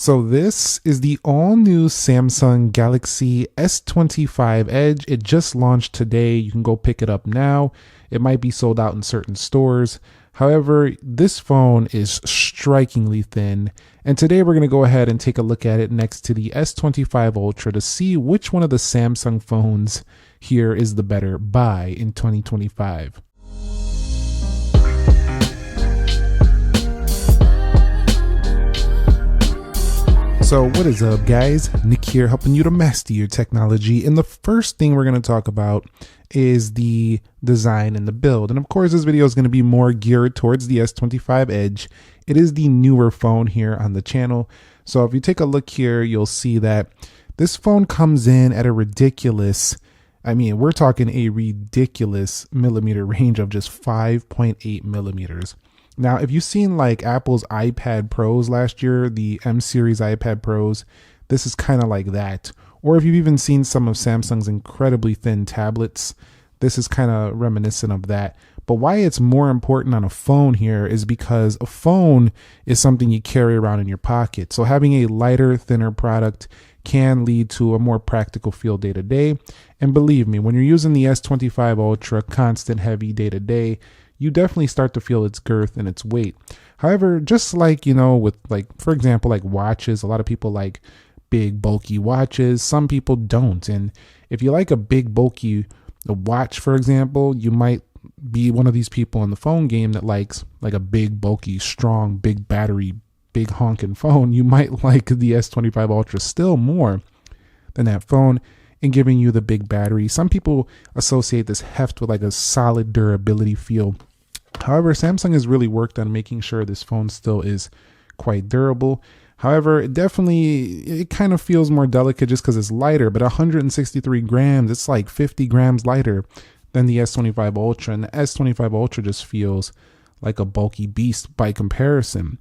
So this is the all-new Samsung Galaxy S25 Edge. It just launched today. You can go pick it up now. It might be sold out in certain stores. However, this phone is strikingly thin. And today we're going to go ahead and take a look at it next to the S25 Ultra to see which one of the Samsung phones here is the better buy in 2025. So what is up, guys? Nick here, helping you to master your technology. And the first thing we're going to talk about is the design and the build. And of course, this video is going to be more geared towards the S25 Edge. It is the newer phone here on the channel. So if you take a look here, you'll see that this phone comes in at a ridiculous, we're talking a ridiculous millimeter range of just 5.8 millimeters. Now, if you've seen like Apple's iPad Pros last year, the M series iPad Pros, this is kind of like that. Or if you've even seen some of Samsung's incredibly thin tablets, this is kind of reminiscent of that. But why it's more important on a phone here is because a phone is something you carry around in your pocket. So having a lighter, thinner product can lead to a more practical feel day to day. And believe me, when you're using the S25 Ultra constant heavy day to day, you definitely start to feel its girth and its weight. However, just like, with for example, like watches, a lot of people like big bulky watches. Some people don't. And if you like a big bulky watch, for example, you might be one of these people in the phone game that likes like a big bulky, strong, big battery, big honking phone. You might like the S25 Ultra still more than that phone in giving you the big battery. Some people associate this heft with like a solid durability feel. However, Samsung has really worked on making sure this phone still is quite durable. However, it kind of feels more delicate just because it's lighter, but 163 grams, it's like 50 grams lighter than the S25 Ultra. And the S25 Ultra just feels like a bulky beast by comparison.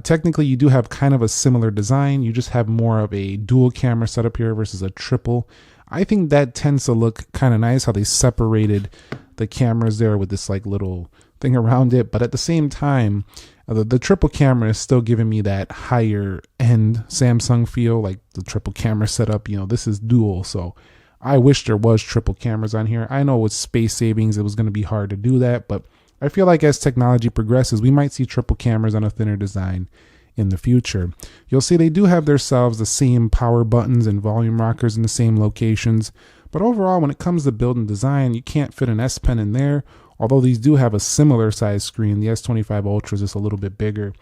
Technically, you do have kind of a similar design. You just have more of a dual camera setup here versus a triple. I think that tends to look kind of nice how they separated the cameras there with this like little thing around it. But at the same time, the triple camera is still giving me that higher end Samsung feel, like the triple camera setup. This is dual. So I wish there was triple cameras on here. I know with space savings, it was going to be hard to do that, but I feel like as technology progresses, we might see triple cameras on a thinner design in the future. You'll see they do have themselves the same power buttons and volume rockers in the same locations. But overall, when it comes to build and design, you can't fit an S Pen in there. Although these do have a similar size screen, the S25 Ultra is just a little bit bigger.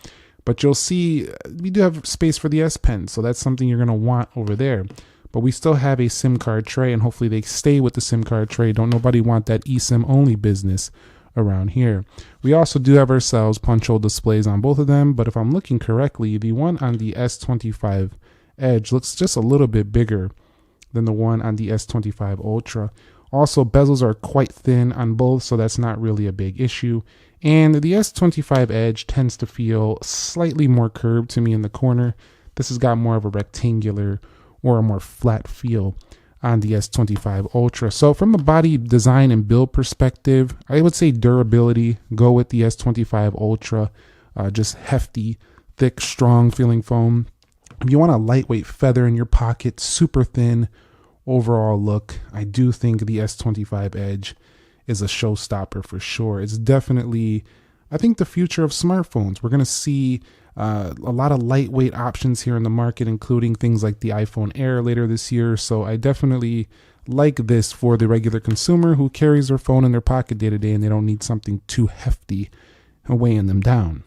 But you'll see we do have space for the S Pen, so that's something you're going to want over there. But we still have a SIM card tray, and hopefully they stay with the SIM card tray. Don't nobody want that eSIM only business around here. We also do have ourselves punch hole displays on both of them, but if I'm looking correctly, the one on the S25 Edge looks just a little bit bigger than the one on the S25 Ultra. Also, bezels are quite thin on both, so that's not really a big issue. And the S25 Edge tends to feel slightly more curved to me in the corner. This has got more of a rectangular or a more flat feel on the S25 Ultra. So from a body design and build perspective, I would say durability, go with the S25 Ultra. Just hefty, thick, strong feeling foam. If you want a lightweight feather in your pocket, super thin overall look, I do think the S25 Edge is a showstopper for sure. It's definitely, I think, the future of smartphones. We're going to see a lot of lightweight options here in the market, including things like the iPhone Air later this year. So I definitely like this for the regular consumer who carries their phone in their pocket day to day and they don't need something too hefty weighing them down.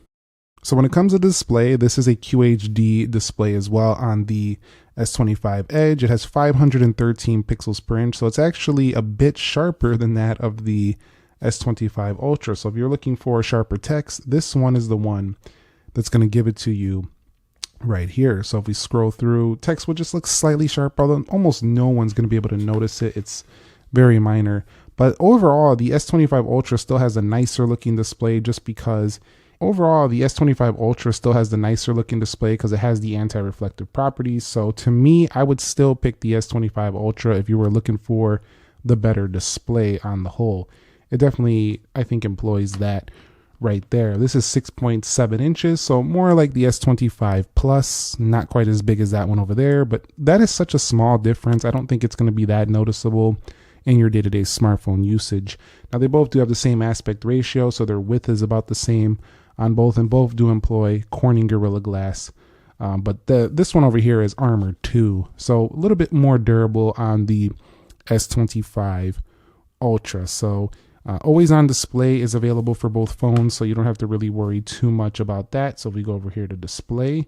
So when it comes to display, this is a QHD display as well on the S25 Edge. It has 513 pixels per inch, so it's actually a bit sharper than that of the S25 Ultra. So if you're looking for sharper text, this one is the one that's going to give it to you right here. So if we scroll through, text will just look slightly sharper, although almost no one's going to be able to notice it. It's very minor. But overall, the S25 Ultra still has a nicer looking display just because overall, the S25 Ultra still has the nicer looking display because it has the anti-reflective properties. So to me, I would still pick the S25 Ultra if you were looking for the better display on the whole. It definitely, I think, employs that right there. This is 6.7 inches, so more like the S25 Plus, not quite as big as that one over there, but that is such a small difference. I don't think it's going to be that noticeable in your day-to-day smartphone usage. Now, they both do have the same aspect ratio, so their width is about the same on both, and both do employ Corning Gorilla Glass. But this one over here is armored too, so a little bit more durable on the S25 Ultra. So always on display is available for both phones, so you don't have to really worry too much about that. So if we go over here to display,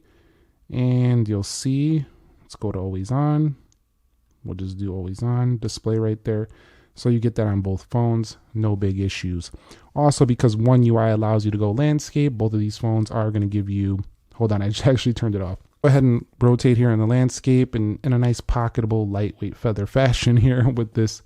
and you'll see, let's go to always on. We'll just do always on display right there. So you get that on both phones, no big issues. Also, because One UI allows you to go landscape, both of these phones are going to give you, hold on, I just actually turned it off. Go ahead and rotate here in the landscape and in a nice pocketable, lightweight feather fashion here with this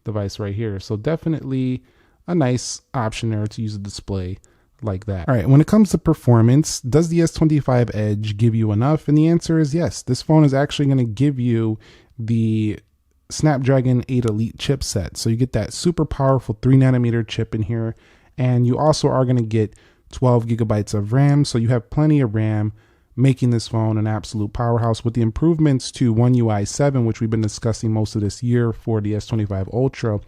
device right here. So definitely a nice option there to use a display like that. All right, when it comes to performance, does the S25 Edge give you enough? And the answer is yes. This phone is actually going to give you the Snapdragon 8 Elite chipset. So you get that super powerful 3nm chip in here, and you also are going to get 12 gigabytes of RAM. So you have plenty of RAM, making this phone an absolute powerhouse. With the improvements to One UI 7, which we've been discussing most of this year for the S25 Ultra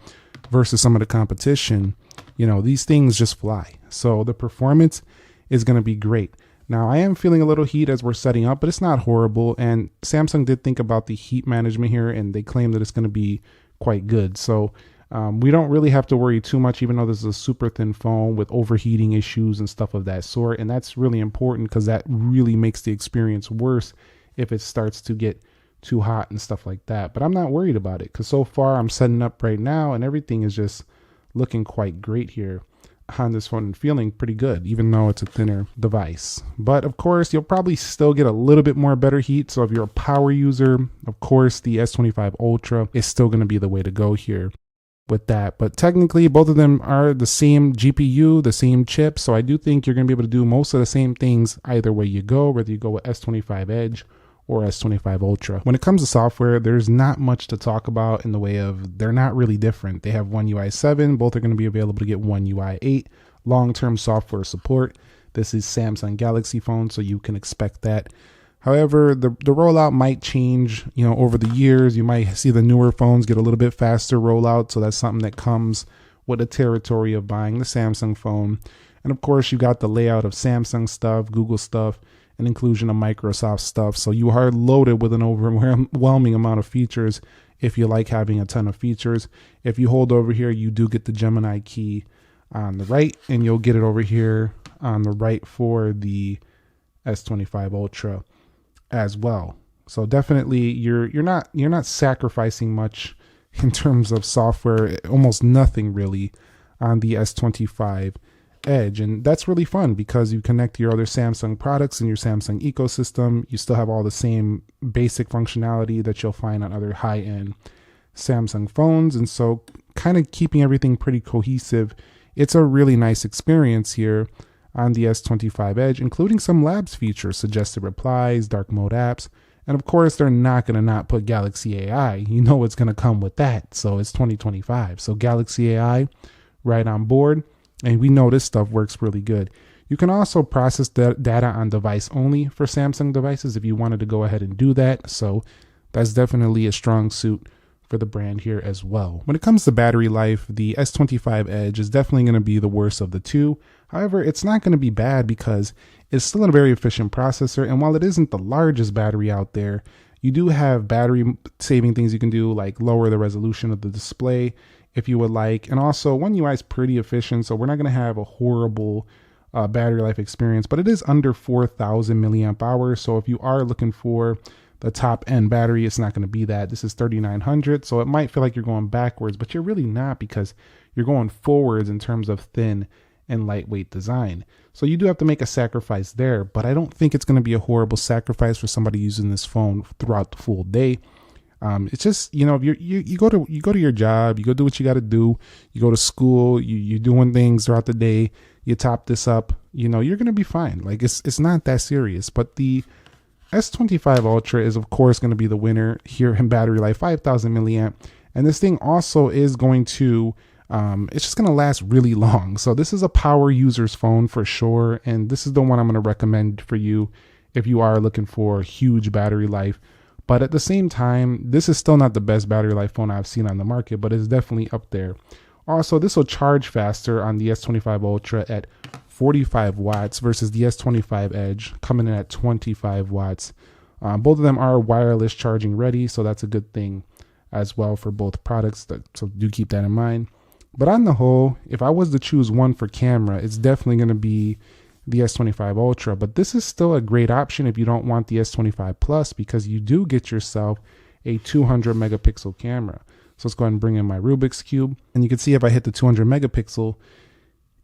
versus some of the competition, you know, these things just fly. So the performance is going to be great. Now, I am feeling a little heat as we're setting up, but it's not horrible. And Samsung did think about the heat management here, and they claim that it's going to be quite good. So we don't really have to worry too much, even though this is a super thin phone with overheating issues and stuff of that sort. And that's really important because that really makes the experience worse if it starts to get too hot and stuff like that. But I'm not worried about it because so far I'm setting up right now and everything is just looking quite great here on this phone and feeling pretty good, even though it's a thinner device. But of course, you'll probably still get a little bit more better heat. So if you're a power user, of course, the S25 Ultra is still going to be the way to go here with that. But technically, both of them are the same GPU, the same chip. So I do think you're going to be able to do most of the same things either way you go, whether you go with S25 Edge or S25 Ultra. When it comes to software, there's not much to talk about in the way of, they're not really different. They have One UI 7, both are going to be available to get One UI 8, long-term software support. This is Samsung Galaxy phone, so you can expect that. However, the rollout might change, you know, over the years. You might see the newer phones get a little bit faster rollout, so that's something that comes with the territory of buying the Samsung phone. And of course, you got the layout of Samsung stuff, Google stuff, and inclusion of Microsoft stuff. So you are loaded with an overwhelming amount of features if you like having a ton of features. If you hold over here, you do get the Gemini key on the right, and you'll get it over here on the right for the S25 Ultra as well. So definitely you're not sacrificing much in terms of software, almost nothing really on the S25 Edge. And that's really fun because you connect to your other Samsung products in your Samsung ecosystem. You still have all the same basic functionality that you'll find on other high-end Samsung phones. And so kind of keeping everything pretty cohesive. It's a really nice experience here on the S25 Edge, including some labs features, suggested replies, dark mode apps. And of course, they're not going to not put Galaxy AI. You know it's going to come with that. So it's 2025. So Galaxy AI right on board. And we know this stuff works really good. You can also process data on device only for Samsung devices if you wanted to go ahead and do that. So that's definitely a strong suit for the brand here as well. When it comes to battery life, the S25 Edge is definitely going to be the worst of the two. However, it's not going to be bad because it's still a very efficient processor. And while it isn't the largest battery out there, you do have battery saving things you can do, like lower the resolution of the display if you would like. And also, One UI is pretty efficient, so we're not going to have a horrible battery life experience, but it is under 4,000 milliamp hours. So if you are looking for the top end battery, it's not going to be that. This is 3,900, so it might feel like you're going backwards, but you're really not because you're going forwards in terms of thin and lightweight design. So you do have to make a sacrifice there, but I don't think it's going to be a horrible sacrifice for somebody using this phone throughout the full day. It's just, you know, if you go to your job, you go do what you got to do, you go to school, you're doing things throughout the day, you top this up, you know, you're going to be fine. Like it's not that serious. But the S25 Ultra is of course going to be the winner here in battery life, 5,000 milliamp. And this thing also is going to it's just going to last really long. So this is a power user's phone for sure. And this is the one I'm going to recommend for you if you are looking for huge battery life. But at the same time, this is still not the best battery life phone I've seen on the market, but it's definitely up there. Also, this will charge faster on the S25 Ultra at 45 watts versus the S25 Edge coming in at 25 watts. Both of them are wireless charging ready, so that's a good thing as well for both products. So do keep that in mind. But on the whole, if I was to choose one for camera, it's definitely going to be the S25 Ultra. But this is still a great option if you don't want the S25 Plus, because you do get yourself a 200 megapixel camera. So let's go ahead and bring in my Rubik's Cube. And you can see if I hit the 200 megapixel,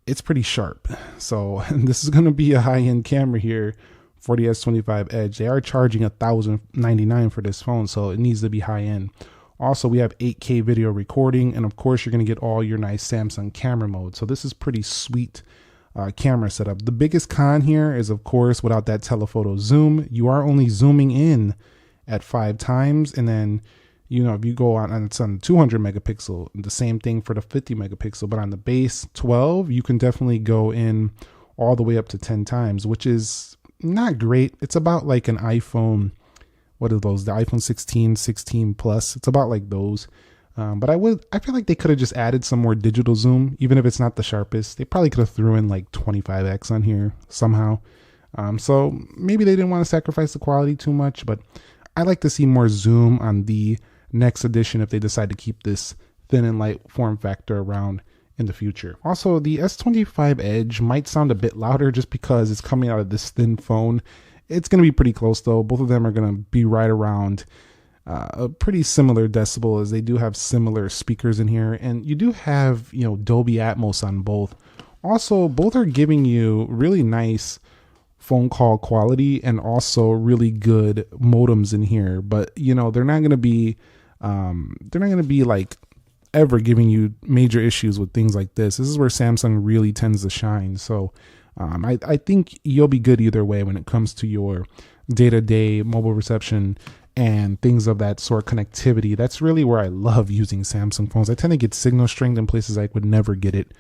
it's pretty sharp. So this is going to be a high-end camera here for the S25 Edge. They are charging $1,099 for this phone, so it needs to be high-end. Also, we have 8K video recording, and of course, you're going to get all your nice Samsung camera mode. So this is pretty sweet camera setup. The biggest con here is, of course, without that telephoto zoom, you are only zooming in at 5 times, and then, you know, if you go on, and it's on 200 megapixel, the same thing for the 50 megapixel, but on the base 12, you can definitely go in all the way up to 10 times, which is not great. It's about like an iPhone. What are those? The iPhone 16, 16 Plus. It's about like those. But I feel like they could have just added some more digital zoom, even if it's not the sharpest. They probably could have threw in like 25x on here somehow. So maybe they didn't want to sacrifice the quality too much, but I like to see more zoom on the next edition if they decide to keep this thin and light form factor around in the future. Also, the S25 Edge might sound a bit louder just because it's coming out of this thin phone. It's going to be pretty close though. Both of them are going to be right around a pretty similar decibel, as they do have similar speakers in here, and you do have, you know, Dolby Atmos on both. Also, both are giving you really nice phone call quality and also really good modems in here, but you know, they're not going to be like ever giving you major issues with things like this. This is where Samsung really tends to shine. So I think you'll be good either way when it comes to your day-to-day mobile reception and things of that sort, connectivity. That's really where I love using Samsung phones. I tend to get signal strength in places I would never get it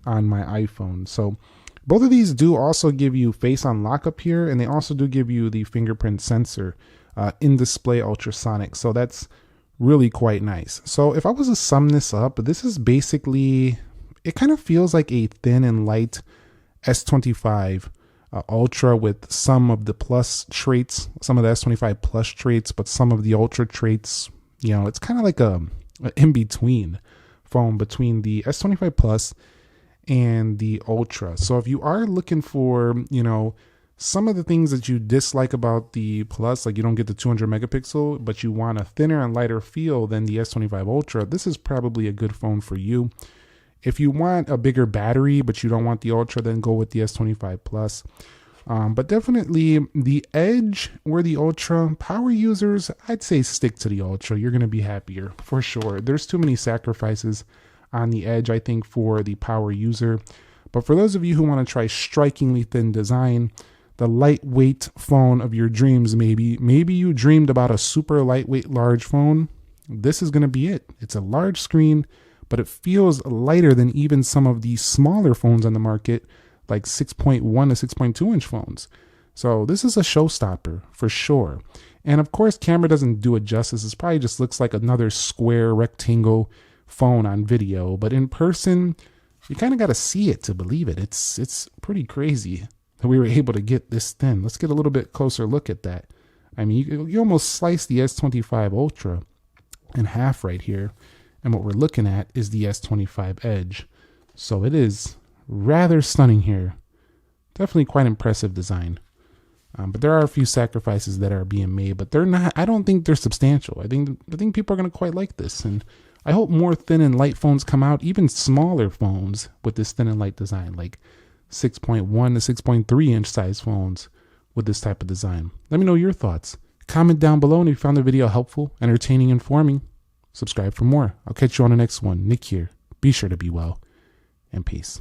on my iPhone. So both of these do also give you face unlock up here, and they also do give you the fingerprint sensor in display ultrasonic. So that's really quite nice. So if I was to sum this up, this is basically, it kind of feels like a thin and light S25 Ultra with some of the Plus traits, some of the S25 Plus traits, but some of the Ultra traits. You know, it's kind of like a in-between phone between the S25 Plus and the Ultra. So if you are looking for, you know, some of the things that you dislike about the Plus, like you don't get the 200 megapixel, but you want a thinner and lighter feel than the S25 Ultra, this is probably a good phone for you. If you want a bigger battery, but you don't want the Ultra, then go with the S25 Plus. But definitely the Edge or the Ultra, power users, I'd say stick to the Ultra. You're going to be happier for sure. There's too many sacrifices on the Edge, I think, for the power user. But for those of you who want to try strikingly thin design, the lightweight phone of your dreams, maybe you dreamed about a super lightweight large phone, this is going to be it. It's a large screen, but it feels lighter than even some of the smaller phones on the market, like 6.1 to 6.2 inch phones. So this is a showstopper for sure. And of course, camera doesn't do it justice. It probably just looks like another square rectangle phone on video, but in person, you kind of got to see it to believe it. It's pretty crazy that we were able to get this thin. Let's get a little bit closer look at that. I mean, you almost slice the S25 Ultra in half right here. And what we're looking at is the S25 Edge. So it is rather stunning here. Definitely quite impressive design. But there are a few sacrifices that are being made, but they're not, I don't think they're substantial. I think people are going to quite like this. And I hope more thin and light phones come out, even smaller phones with this thin and light design, like 6.1 to 6.3 inch size phones with this type of design. Let me know your thoughts. Comment down below, and if you found the video helpful, entertaining, informing, subscribe for more. I'll catch you on the next one. Nick here. Be sure to be well, and peace.